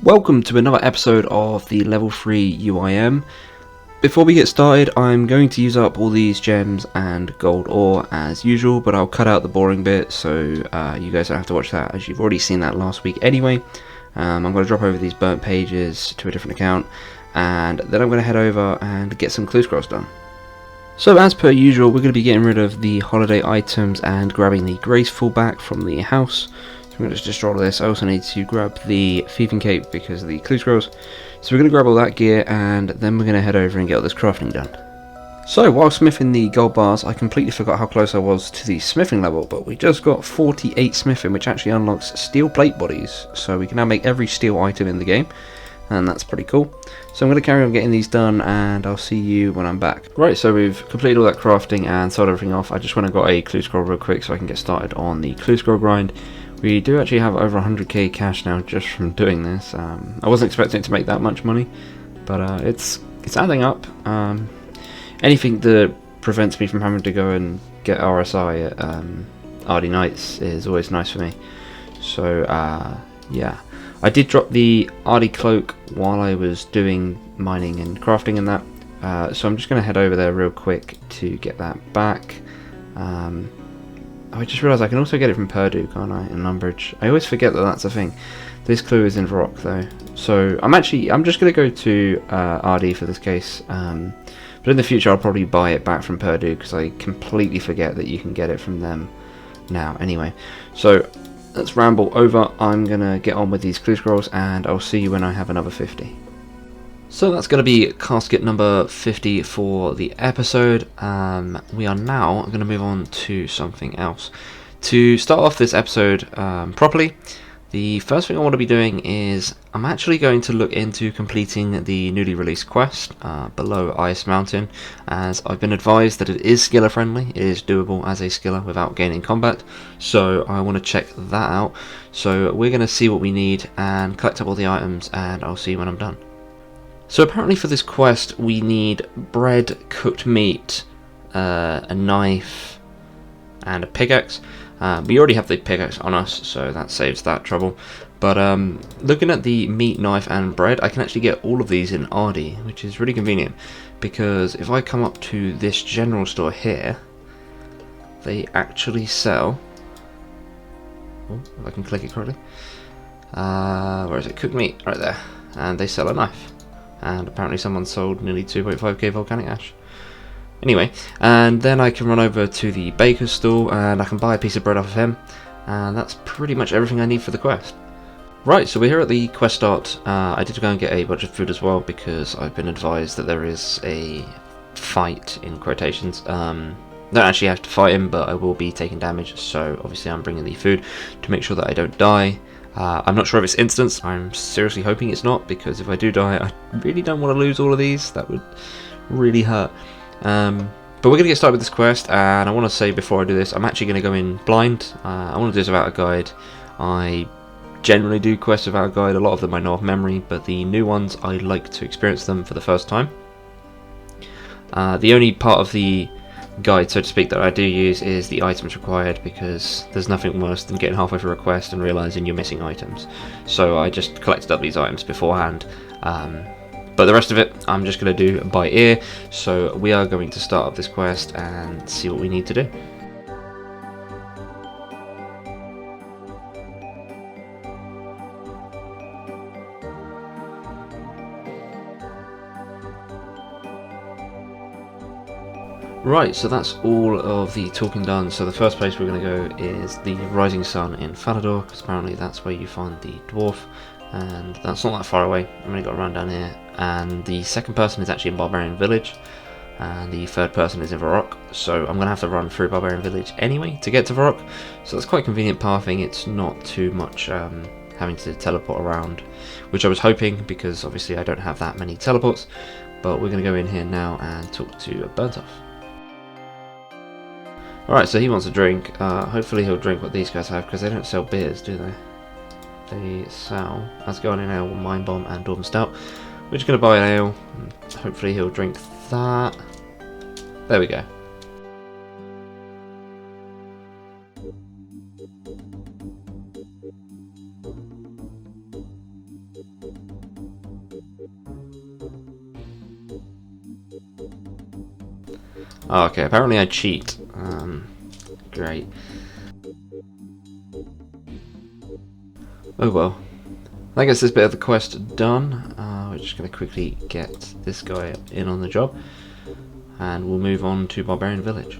Welcome to another episode of the Level 3 UIM. Before we get started, I'm going to use up all these gems and gold ore as usual, but I'll cut out the boring bit so you guys don't have to watch that, as you've already seen that last week anyway. I'm going to drop over these burnt pages to a different account, and then I'm going to head over and get some clue scrolls done. So as per usual, we're going to be getting rid of the holiday items and grabbing the graceful back from the house. I'm going to just destroy all this. I also need to grab the thieving cape because of the clue scrolls. So we're going to grab all that gear and then we're going to head over and get all this crafting done. So while smithing the gold bars, I completely forgot how close I was to the smithing level, but we just got 48 smithing, which actually unlocks steel plate bodies. So we can now make every steel item in the game, and that's pretty cool. So I'm going to carry on getting these done and I'll see you when I'm back. Right, so we've completed all that crafting and sold everything off. I just went and got a clue scroll real quick so I can get started on the clue scroll grind. We do actually have over 100k cash now just from doing this. I wasn't expecting it to make that much money, but it's adding up. Anything that prevents me from having to go and get RSI at RD Nights is always nice for me. So yeah, I did drop the RD cloak while I was doing mining and crafting and that. So I'm just going to head over there real quick to get that back. I just realised I can also get it from Purdue, can't I, in Lumbridge. I always forget that that's a thing. This clue is in Varrock though, so I'm just going to go to RD for this case, but in the future I'll probably buy it back from Purdue because I completely forget that you can get it from them now. Anyway, so let's ramble over. I'm going to get on with these clue scrolls and I'll see you when I have another 50. So that's going to be casket number 50 for the episode. We are now going to move on to something else. To start off this episode properly, the first thing I want to be doing is I'm actually going to look into completing the newly released quest below Ice Mountain, as I've been advised that it is skiller friendly. It is doable as a skiller without gaining combat, so I want to check that out. So we're going to see what we need and collect up all the items, and I'll see you when I'm done. So apparently for this quest we need bread, cooked meat, a knife and a pickaxe. We already have the pickaxe on us, so that saves that trouble. But looking at the meat, knife and bread, I can actually get all of these in RD, which is really convenient, because if I come up to this general store here, they actually sell, if I can click it correctly, where is it, cooked meat, right there, and they sell a knife. And apparently someone sold nearly 2.5k volcanic ash. Anyway, and then I can run over to the baker's stall and I can buy a piece of bread off of him, and that's pretty much everything I need for the quest. Right, so we're here at the quest start. I did go and get a bunch of food as well because I've been advised that there is a fight, in quotations. Don't actually have to fight him, but I will be taking damage, so obviously I'm bringing the food to make sure that I don't die. I'm not sure if it's instant. I'm seriously hoping it's not, because if I do die I really don't want to lose all of these. That would really hurt. But we're going to get started with this quest, and I want to say before I do this, I'm actually going to go in blind. I want to do this without a guide. I generally do quests without a guide. A lot of them I know off memory, but the new ones I like to experience them for the first time. The only part of the guide, so to speak, that I do use is the items required, because there's nothing worse than getting halfway through a quest and realising you're missing items. So I just collected up these items beforehand, but the rest of it I'm just going to do by ear. So we are going to start up this quest and see what we need to do. Right, so that's all of the talking done. So the first place we're going to go is the Rising Sun in Falador, because apparently that's where you find the dwarf, and that's not that far away. I've only got to run down here. And the second person is actually in Barbarian Village, and the third person is in Varrock, so I'm going to have to run through Barbarian Village anyway to get to Varrock, so that's quite convenient pathing. It's not too much having to teleport around, which I was hoping, because obviously I don't have that many teleports. But we're going to go in here now and talk to Burntoff. Alright, so he wants a drink. Hopefully he'll drink what these guys have, because they don't sell beers, do they? They sell Asgardian Ale, Mine Bomb and Dwarven Stout. We're just going to buy an ale, and hopefully he'll drink that. There we go. Oh, okay, apparently I cheat. Great. Oh well. That gets this bit of the quest done. We're just going to quickly get this guy in on the job, and we'll move on to Barbarian Village.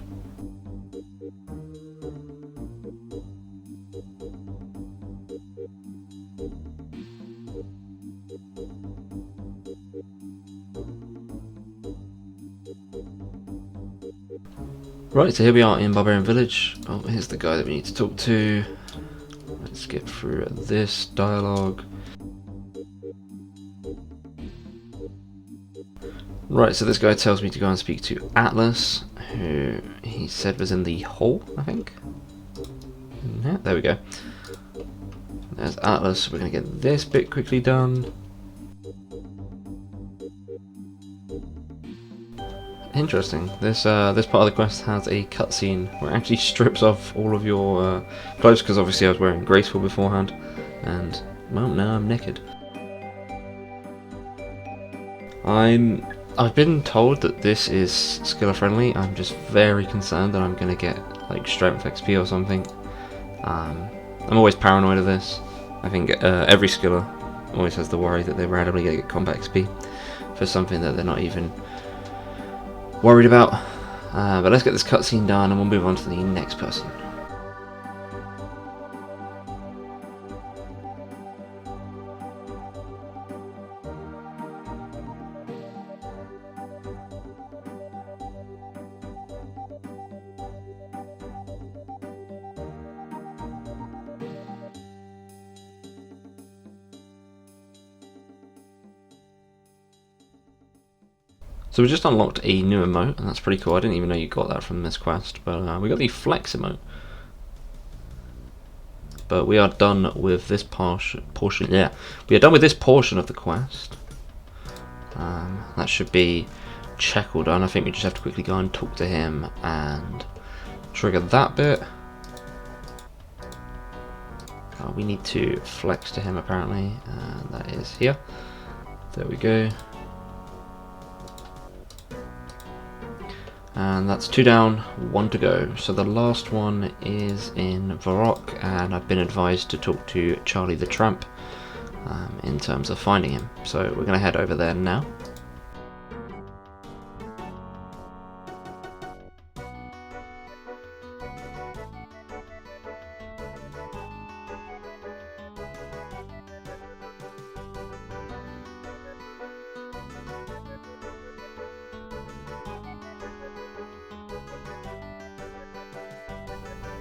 Right, so here we are in Barbarian Village. Oh, here's the guy that we need to talk to. Let's get through this dialogue. Right, so this guy tells me to go and speak to Atlas, who he said was in the hall, I think. Yeah, there we go. There's Atlas. We're going to get this bit quickly done. Interesting. This part of the quest has a cutscene where it actually strips off all of your clothes, because obviously I was wearing graceful beforehand, and well, now I'm naked. I've been told that this is skiller friendly. I'm just very concerned that I'm gonna get like strength XP or something. I'm always paranoid of this. I think every skiller always has the worry that they're randomly gonna get combat XP for something that they're not even worried about. But let's get this cutscene done and we'll move on to the next person. So we just unlocked a new emote, and that's pretty cool. I didn't even know you got that from this quest, but we got the flex emote. But we are done with this portion. Yeah, we are done with this portion of the quest. That should be check all done. I think we just have to quickly go and talk to him and trigger that bit. We need to flex to him apparently, and that is here. There we go. And that's 2 down, 1 to go. So the last one is in Varrock, and I've been advised to talk to Charlie the Tramp in terms of finding him. So we're going to head over there now.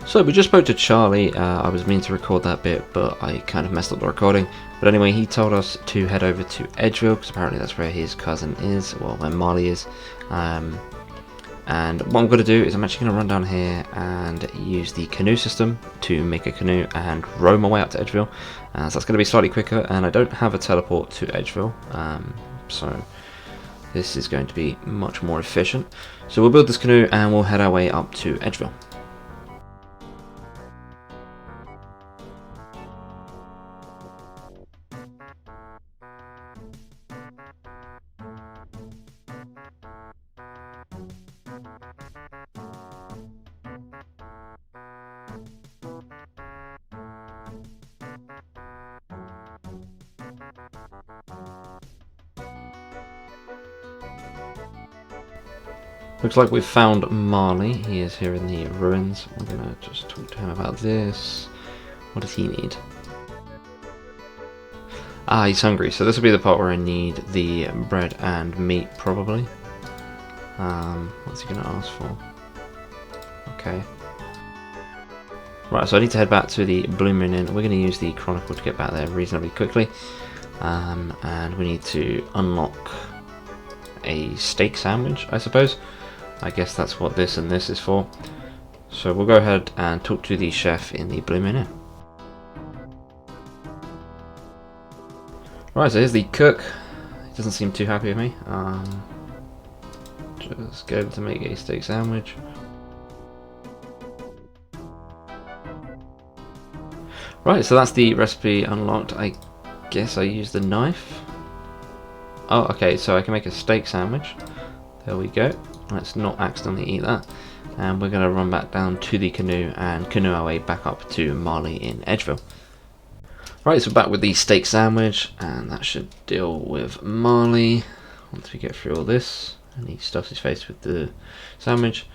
So we just spoke to Charlie. I was meaning to record that bit, but I kind of messed up the recording. But anyway, he told us to head over to Edgeville, because apparently that's where his cousin is, well, where Marley is. And what I'm going to do is I'm actually going to run down here and use the canoe system to make a canoe and row my way up to Edgeville. So that's going to be slightly quicker, and I don't have a teleport to Edgeville, so this is going to be much more efficient. So we'll build this canoe and we'll head our way up to Edgeville. Looks like we've found Marley. He is here in the ruins. We're gonna just talk to him about this. What does he need? Ah, he's hungry. So this will be the part where I need the bread and meat, probably. What's he gonna ask for? Okay. Right, so I need to head back to the Blue Moon Inn. We're gonna use the Chronicle to get back there reasonably quickly. And we need to unlock a steak sandwich, I suppose. I guess that's what this and this is for. So we'll go ahead and talk to the chef in the Blue Moon Inn. Right, so here's the cook. He doesn't seem too happy with me. Just go to make a steak sandwich. Right, so that's the recipe unlocked. I guess I use the knife. Oh, okay, so I can make a steak sandwich. There we go. Let's not accidentally eat that. And we're going to run back down to the canoe and canoe our way back up to Marley in Edgeville. Right, so back with the steak sandwich, and that should deal with Marley. Once we get through all this, and he stuffs his face with the sandwich,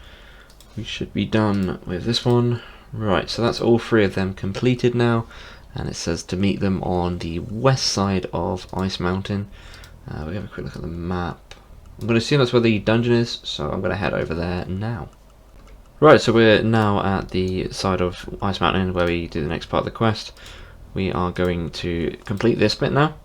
we should be done with this one. Right, so that's all three of them completed now, and it says to meet them on the west side of Ice Mountain. We have a quick look at the map. I'm going to assume that's where the dungeon is, so I'm going to head over there now. Right, so we're now at the side of Ice Mountain where we do the next part of the quest. We are going to complete this bit now.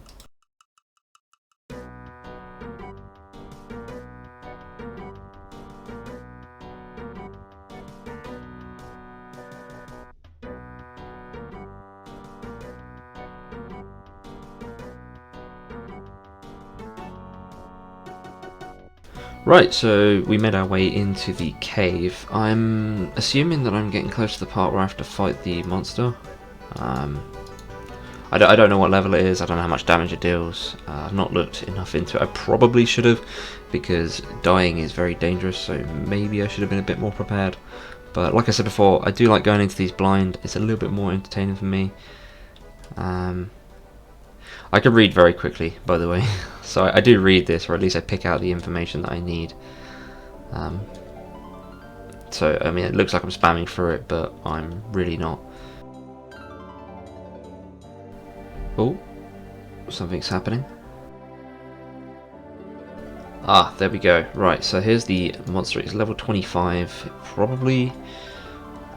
Right, so we made our way into the cave. I'm assuming that I'm getting close to the part where I have to fight the monster. I don't know what level it is, I don't know how much damage it deals. I've not looked enough into it. I probably should have, because dying is very dangerous, so maybe I should have been a bit more prepared. But like I said before, I do like going into these blind. It's a little bit more entertaining for me. I can read very quickly, by the way. So I do read this, or at least I pick out the information that I need. So, I mean, it looks like I'm spamming through it, but I'm really not. Oh, something's happening. Ah, there we go. Right, so here's the monster. It's level 25. Probably...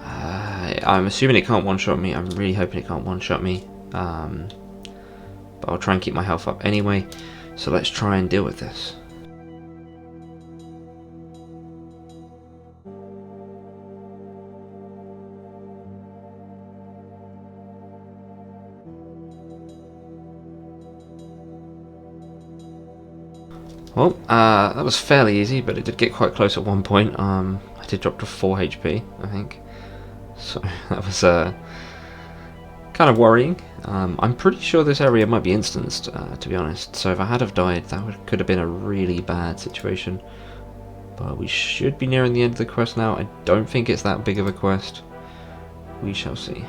I'm assuming it can't one-shot me. I'm really hoping it can't one-shot me. But I'll try and keep my health up anyway. So let's try and deal with this. Well, that was fairly easy, but it did get quite close at one point. I did drop to 4 HP, I think. So that was kind of worrying. I'm pretty sure this area might be instanced, to be honest. So if I had have died, that could have been a really bad situation. But we should be nearing the end of the quest now. I don't think it's that big of a quest. We shall see.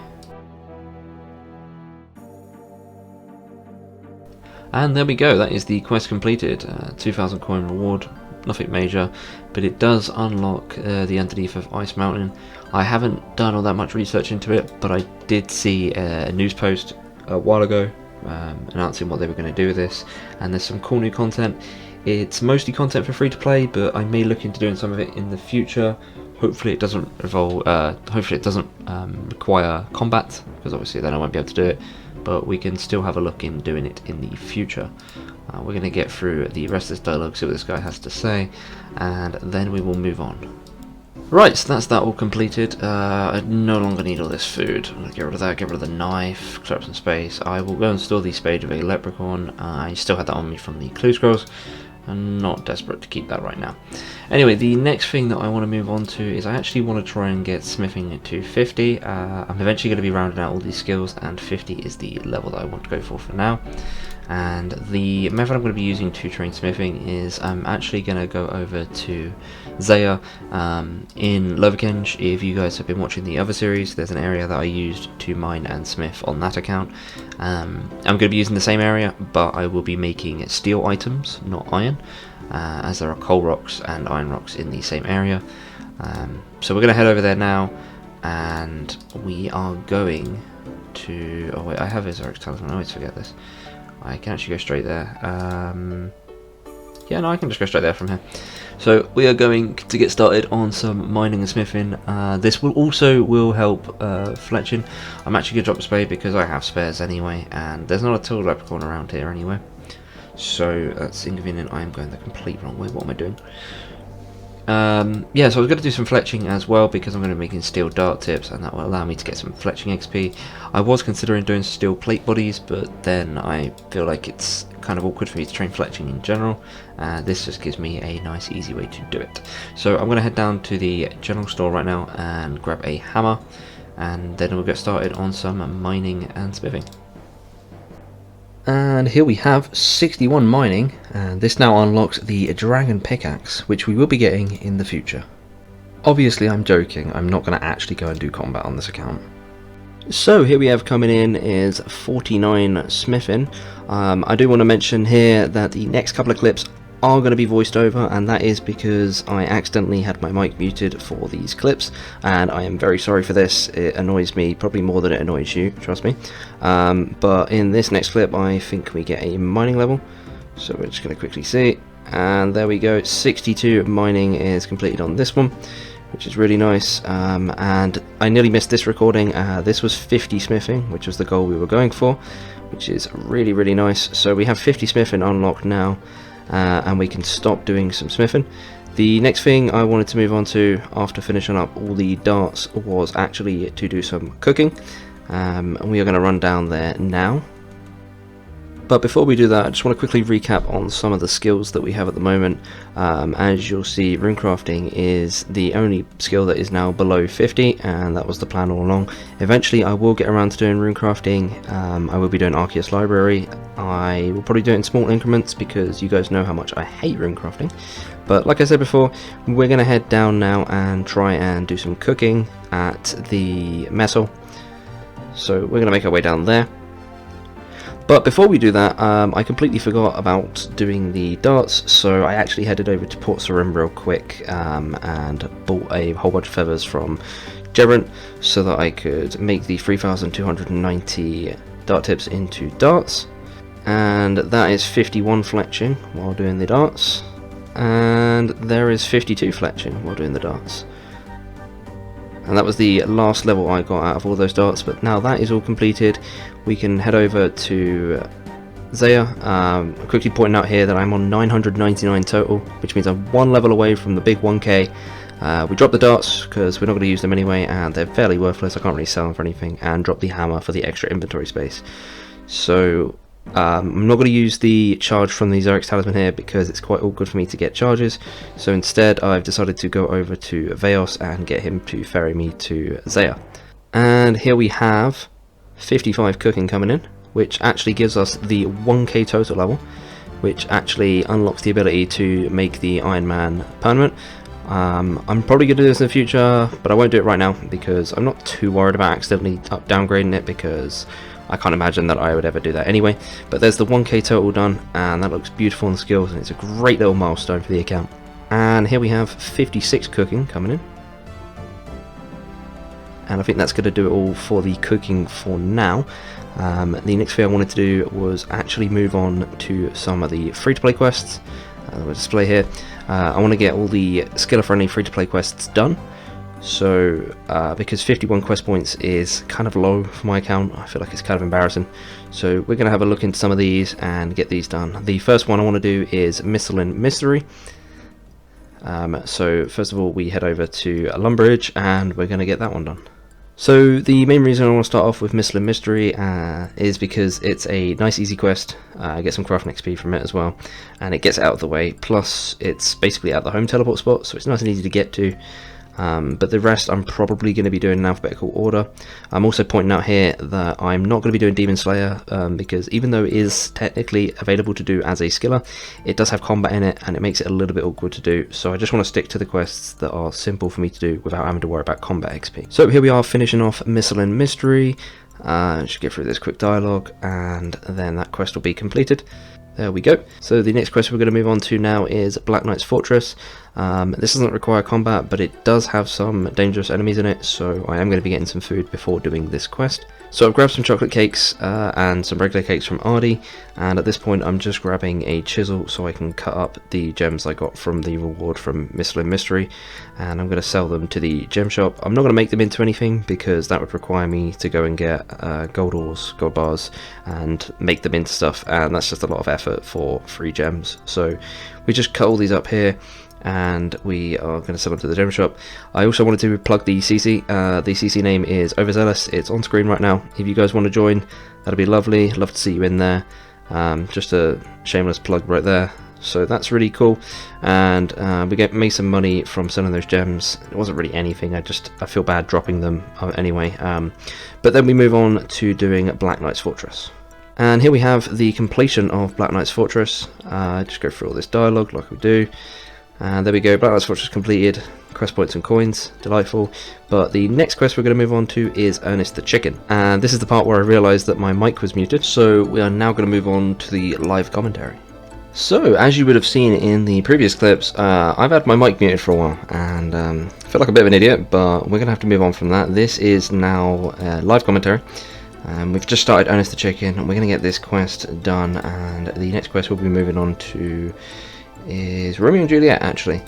And there we go, that is the quest completed. 2,000 coin reward, nothing major, but it does unlock the underneath of Ice Mountain. I haven't done all that much research into it, but I did see a news post a while ago announcing what they were going to do with this, and there's some cool new content. It's mostly content for free to play, but I may look into doing some of it in the future. Hopefully it doesn't involve, hopefully it doesn't require combat, because obviously then I won't be able to do it. But we can still have a look in doing it in the future. We're going to get through the rest of this dialogue, see what this guy has to say, and then we will move on. Right, so that's that all completed. I no longer need all this food. I'm going to get rid of that, get rid of the knife, clear up some space. I will go and store the spade of a leprechaun. I still had that on me from the clue scrolls. I'm not desperate to keep that right now. Anyway, the next thing that I want to move on to is I actually want to try and get smithing to 50. I'm eventually going to be rounding out all these skills, and 50 is the level that I want to go for now. And the method I'm going to be using to train smithing is I'm actually going to go over to Zaya in Lovekenge. If you guys have been watching the other series, there's an area that I used to mine and smith on that account. I'm going to be using the same area, but I will be making steel items, not iron, as there are coal rocks and iron rocks in the same area. So we're going to head over there now, and we are going to... oh wait, I have Isaric's talisman, I always forget this. I can actually go straight there. Yeah, no, I can just go straight there from here. So we are going to get started on some mining and smithing. This will help fletching. I'm actually going to drop a spade because I have spares anyway, and there's not a tool leprechaun around here anyway. So that's inconvenient. I am going the complete wrong way. What am I doing? Yeah, so I was going to do some fletching as well because I'm going to be making steel dart tips, and that will allow me to get some fletching XP. I was considering doing steel plate bodies, but then I feel like it's kind of awkward for me to train fletching in general. This just gives me a nice easy way to do it. So I'm going to head down to the general store right now and grab a hammer, and then we'll get started on some mining and smithing. And here we have 61 mining, and this now unlocks the dragon pickaxe, which we will be getting in the future. Obviously I'm joking, I'm not going to actually go and do combat on this account. So here we have coming in is 49 smithing. I do want to mention here that the next couple of clips are going to be voiced over, and that is because I accidentally had my mic muted for these clips, and I am very sorry for this. It annoys me probably more than it annoys you, trust me. But in this next clip I think we get a mining level, so we're just going to quickly see, and there we go, 62 mining is completed on this one, which is really nice. And I nearly missed this recording. This was 50 smithing, which was the goal we were going for, which is really nice. So we have 50 smithing unlocked now, and we can stop doing some smithing. The next thing I wanted to move on to after finishing up all the darts was actually to do some cooking, and we are going to run down there now. But before we do that, I just want to quickly recap on some of the skills that we have at the moment. As you'll see, runecrafting is the only skill that is now below 50, and that was the plan all along. Eventually I will get around to doing runecrafting. I will be doing Arceus Library. I will probably do it in small increments because you guys know how much I hate runecrafting. But like I said before, we're going to head down now and try and do some cooking at the mess hall. So we're going to make our way down there. But before we do that, I completely forgot about doing the darts, so I actually headed over to Port Sarim real quick and bought a whole bunch of feathers from Gerent so that I could make the 3,290 dart tips into darts. And that is 51 fletching while doing the darts, and there is 52 fletching while doing the darts. And that was the last level I got out of all those darts, but now that is all completed, we can head over to Zaya. Quickly pointing out here that I'm on 999 total, which means I'm one level away from the big 1k. We dropped the darts because we're not going to use them anyway, and they're fairly worthless, I can't really sell them for anything, and dropped the hammer for the extra inventory space. So I'm not going to use the charge from the Xerix talisman here because it's quite awkward for me to get charges, so instead I've decided to go over to Veos and get him to ferry me to Zaya. And here we have 55 cooking coming in, which actually gives us the 1k total level, which actually unlocks the ability to make the Iron Man permanent. I'm probably going to do this in the future, but I won't do it right now because I'm not too worried about accidentally downgrading it, because I can't imagine that I would ever do that anyway. But there's the 1k total done, and that looks beautiful on the skills, and it's a great little milestone for the account. And here we have 56 cooking coming in, and I think that's going to do it all for the cooking for now. The next thing I wanted to do was actually move on to some of the free-to-play quests. We'll display here. I want to get all the skiller-friendly free-to-play quests done. So because 51 quest points is kind of low for my account, I feel like it's kind of embarrassing. So we're going to have a look into some of these and get these done. The first one I want to do is Milestones Mystery. So first of all we head over to Lumbridge and we're going to get that one done. So the main reason I want to start off with Milestones Mystery is because it's a nice easy quest. I get some crafting XP from it as well, and it gets it out of the way, plus it's basically at the home teleport spot, so it's nice and easy to get to. But the rest I'm probably going to be doing in alphabetical order. I'm also pointing out here that I'm not going to be doing Demon Slayer because even though it is technically available to do as a skiller, it does have combat in it and it makes it a little bit awkward to do, so I just want to stick to the quests that are simple for me to do without having to worry about combat XP. So here we are finishing off Milestones Mystery. Just get through this quick dialogue and then that quest will be completed. There we go. So the next quest we're going to move on to now is Black Knight's Fortress. This doesn't require combat, but it does have some dangerous enemies in it, so I am going to be getting some food before doing this quest. So I've grabbed some chocolate cakes and some regular cakes from Ardy, and at this point I'm just grabbing a chisel so I can cut up the gems I got from the reward from Milestones Mystery, and I'm going to sell them to the gem shop. I'm not going to make them into anything because that would require me to go and get gold ores, gold bars, and make them into stuff, and that's just a lot of effort for free gems. So we just cut all these up here and we are going to sell them to the gem shop. I also wanted to plug the CC. The CC name is Overzealous. It's on screen right now. If you guys want to join, that'd be lovely. Love to see you in there. Just a shameless plug right there. So that's really cool, and we made some money from selling those gems. It wasn't really anything, I feel bad dropping them anyway. But then we move on to doing Black Knight's Fortress. And here we have the completion of Black Knight's Fortress. Just go through all this dialogue like we do. And there we go, Black Knight's Fortress completed. Quest points and coins, delightful. But the next quest we're going to move on to is Ernest the Chicken. And this is the part where I realised that my mic was muted. So we are now going to move on to the live commentary. So, as you would have seen in the previous clips, I've had my mic muted for a while, and I feel like a bit of an idiot, but we're going to have to move on from that. This is now live commentary. We've just started Ernest the Chicken, and we're going to get this quest done, and the next quest we'll be moving on to is Romeo and Juliet, actually.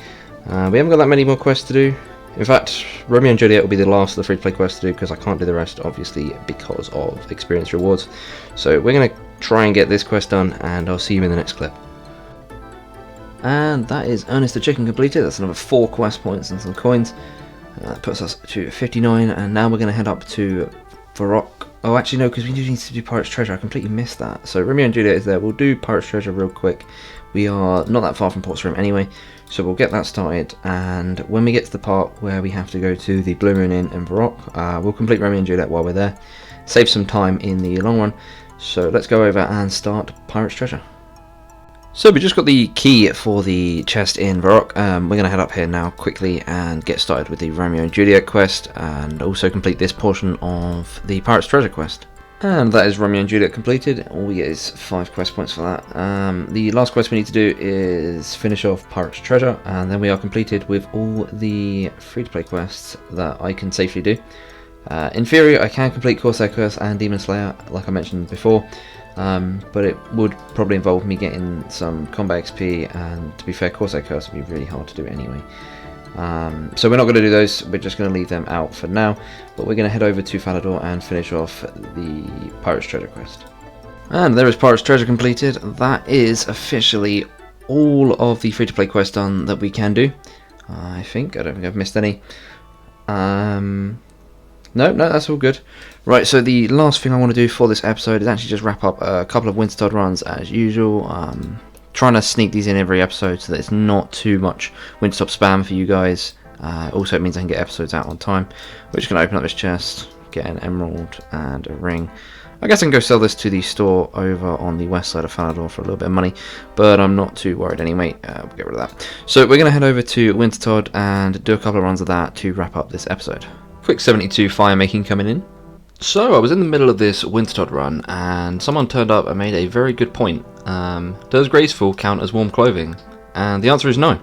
We haven't got that many more quests to do. In fact, Romeo and Juliet will be the last of the free-to-play quests to do, because I can't do the rest, obviously, because of experience rewards. So we're going to try and get this quest done, and I'll see you in the next clip. And that is Ernest the Chicken completed. That's another 4 quest points and some coins. That puts us to 59, and now we're going to head up to Varrock. Oh, actually no, because we do need to do Pirate's Treasure. I completely missed that. So Romeo and Juliet is there. We'll do Pirate's Treasure real quick. We are not that far from Port's Room anyway, so we'll get that started. And when we get to the part where we have to go to the Blue Moon Inn in Varrock, we'll complete Romeo and Juliet while we're there. Save some time in the long run. So let's go over and start Pirate's Treasure. So we just got the key for the chest in Varrock. We're going to head up here now quickly and get started with the Romeo and Juliet quest, and also complete this portion of the Pirate's Treasure quest. And that is Romeo and Juliet completed. All we get is 5 quest points for that. The last quest we need to do is finish off Pirate's Treasure, and then we are completed with all the free-to-play quests that I can safely do. In theory, I can complete Corsair Curse and Demon Slayer, like I mentioned before. But it would probably involve me getting some combat XP, and to be fair, Corsair Curse would be really hard to do anyway. So we're not going to do those, we're just going to leave them out for now, but we're going to head over to Falador and finish off the Pirate's Treasure quest. And there is Pirate's Treasure completed. That is officially all of the free-to-play quests done that we can do. I don't think I've missed any. No, that's all good. Right, so the last thing I want to do for this episode is actually just wrap up a couple of Wintertodt runs as usual. Trying to sneak these in every episode so that it's not too much Wintertodt spam for you guys. Also, it means I can get episodes out on time. We're just going to open up this chest, get an emerald and a ring. I guess I can go sell this to the store over on the west side of Falador for a little bit of money, but I'm not too worried anyway. We'll get rid of that. So we're going to head over to Wintertodt and do a couple of runs of that to wrap up this episode. Quick 72 fire making coming in. So I was in the middle of this Wintertodt run, and someone turned up and made a very good point. Does graceful count as warm clothing? And the answer is no.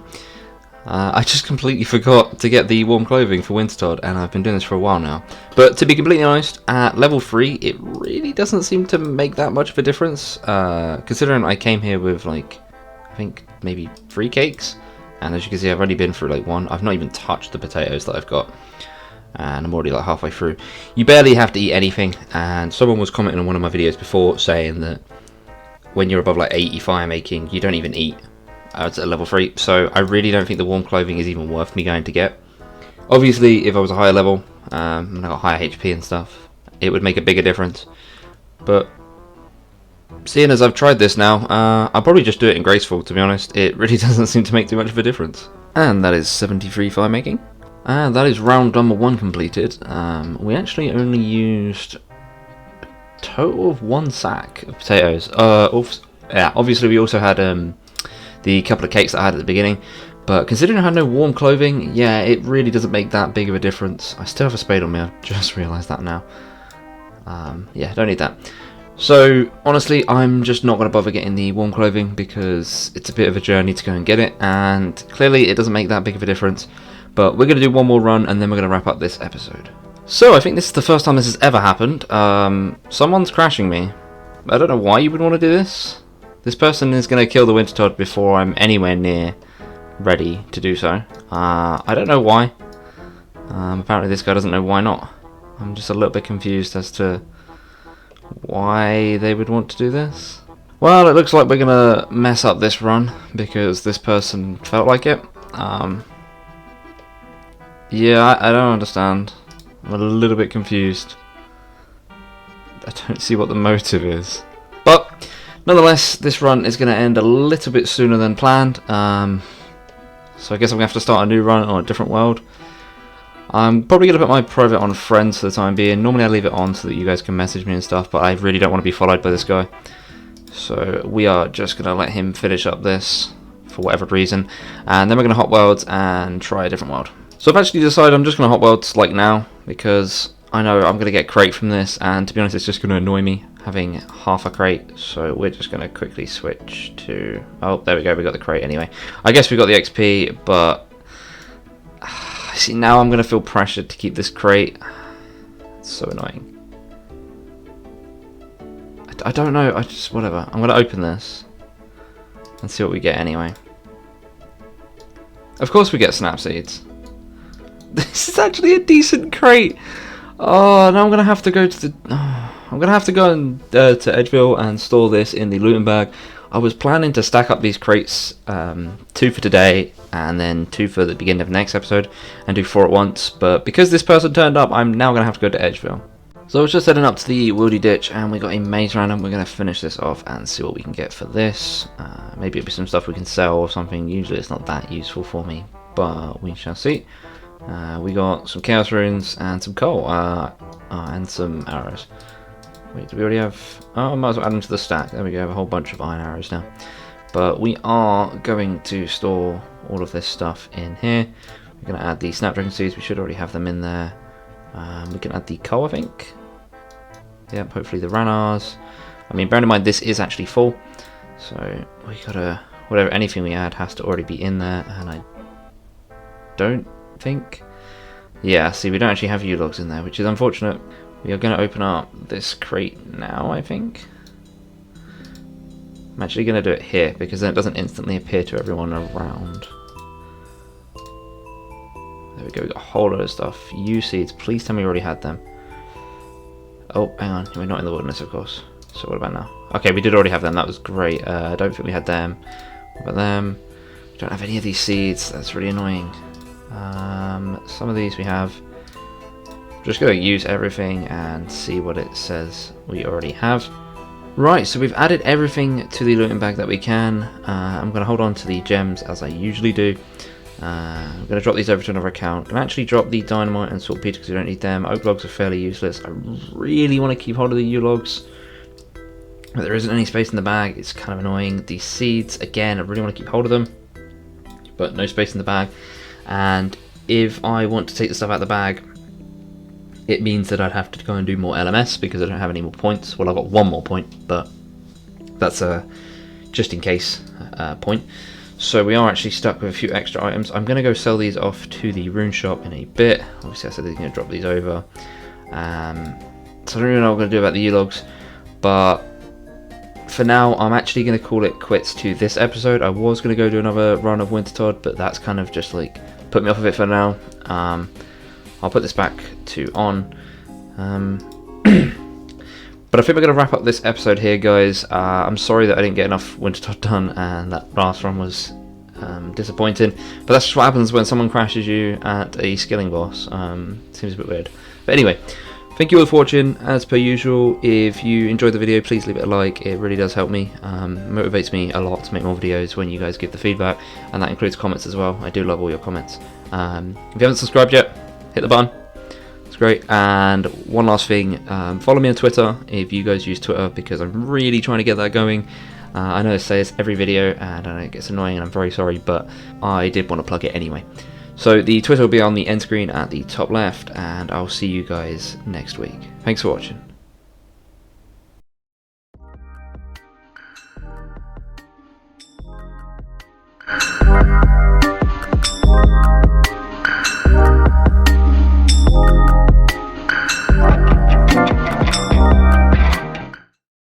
I just completely forgot to get the warm clothing for Wintertodt, and I've been doing this for a while now. But to be completely honest, at level 3 it really doesn't seem to make that much of a difference, considering I came here with like, I think maybe 3 cakes, and as you can see I've only been through like 1. I've not even touched the potatoes that I've got. And I'm already like halfway through. You barely have to eat anything, and someone was commenting on one of my videos before saying that when you're above like 80 fire making, you don't even eat at level 3, so I really don't think the warm clothing is even worth me going to get. Obviously if I was a higher level and I got higher HP and stuff, it would make a bigger difference, but seeing as I've tried this now, I'll probably just do it in graceful, to be honest. It really doesn't seem to make too much of a difference. And that is 73 fire making. And that is round number 1 completed. We actually only used a total of 1 sack of potatoes. Yeah, obviously we also had the couple of cakes that I had at the beginning, but considering I had no warm clothing, yeah, it really doesn't make that big of a difference. I still have a spade on me, I've just realised that now. Yeah, don't need that. So honestly, I'm just not going to bother getting the warm clothing because it's a bit of a journey to go and get it, and clearly it doesn't make that big of a difference. But we're going to do one more run, and then we're going to wrap up this episode. So, I think this is the first time this has ever happened. Someone's crashing me. I don't know why you would want to do this. This person is going to kill the Wintertodt before I'm anywhere near ready to do so. I don't know why. Apparently this guy doesn't know why not. I'm just a little bit confused as to why they would want to do this. Well, it looks like we're going to mess up this run because this person felt like it. Yeah, I don't understand. I'm a little bit confused. I don't see what the motive is. But, nonetheless, this run is going to end a little bit sooner than planned. So I guess I'm going to have to start a new run on a different world. I'm probably going to put my private on friends for the time being. Normally I leave it on so that you guys can message me and stuff, but I really don't want to be followed by this guy. So we are just going to let him finish up this for whatever reason, and then we're going to hot weld and try a different world. So I've actually decided I'm just going to hot weld like now, because I know I'm going to get crate from this, and to be honest it's just going to annoy me having half a crate. So we're just going to quickly switch to, oh there we go, we got the crate anyway. I guess we got the XP, but see, now I'm going to feel pressured to keep this crate. It's so annoying. I don't know, I just, whatever. I'm going to open this and see what we get anyway. Of course we get snap seeds. This is actually a decent crate. Oh, now I'm going to have to go to the... I'm going to have to go to Edgeville and store this in the looting bag. I was planning to stack up these crates, 2 for today and then 2 for the beginning of the next episode, and do 4 at once, but because this person turned up, I'm now going to have to go to Edgeville. So I was just heading up to the Wildy Ditch, and we got a maze random. We're going to finish this off and see what we can get for this. Maybe it'll be some stuff we can sell or something. Usually it's not that useful for me, but we shall see. We got some chaos runes and some coal, and some arrows. Wait, do we already have... Oh, I might as well add them to the stack. There we go, have a whole bunch of iron arrows now. But we are going to store all of this stuff in here. We're going to add the snapdragon seeds. We should already have them in there. We can add the coal, I think. Yep, hopefully the ranars. I mean, bear in mind this is actually full, so we gotta, whatever, anything we add has to already be in there, and I don't think, yeah, see, we don't actually have U-logs in there, which is unfortunate. We are going to open up this crate now, I think. I'm actually going to do it here, because then it doesn't instantly appear to everyone around. There we go, we got a whole load of stuff. U-seeds, please tell me you already had them. Oh, hang on, we're not in the wilderness, of course. So what about now? Okay, we did already have them, that was great. I don't think we had them. What about them? We don't have any of these seeds, that's really annoying. Some of these we have. Just going to use everything and see what it says we already have. Right, so we've added everything to the looting bag that we can. I'm going to hold on to the gems as I usually do. I'm going to drop these over to another account and actually drop the dynamite and saltpeter because we don't need them. Oak logs are fairly useless. I really want to keep hold of the U-logs, but there isn't any space in the bag. It's kind of annoying. These seeds, again, I really want to keep hold of them, but no space in the bag. And if I want to take the stuff out of the bag, it means that I'd have to go and do more LMS because I don't have any more points. Well, I've got 1 more point, but that's a just in case point. So we are actually stuck with a few extra items. I'm going to go sell these off to the rune shop in a bit. Obviously I said they're going to drop these over. So I don't really know what I'm going to do about the U-logs, but for now I'm actually going to call it quits to this episode. I was going to go do another run of Wintertodt, but that's kind of just like put me off of it for now. I'll put this back to on. But I think we're going to wrap up this episode here, guys. I'm sorry that I didn't get enough Wintertodt done, and that last run was disappointing. But that's just what happens when someone crashes you at a skilling boss. Seems a bit weird. But anyway, thank you all for watching. As per usual, if you enjoyed the video, please leave it a like. It really does help me. Motivates me a lot to make more videos when you guys give the feedback, and that includes comments as well. I do love all your comments. If you haven't subscribed yet, hit the button. It's great. And one last thing, follow me on Twitter if you guys use Twitter, because I'm really trying to get that going. I know I say this every video and I know it gets annoying and I'm very sorry, but I did want to plug it anyway. So the Twitter will be on the end screen at the top left, and I'll see you guys next week. Thanks for watching.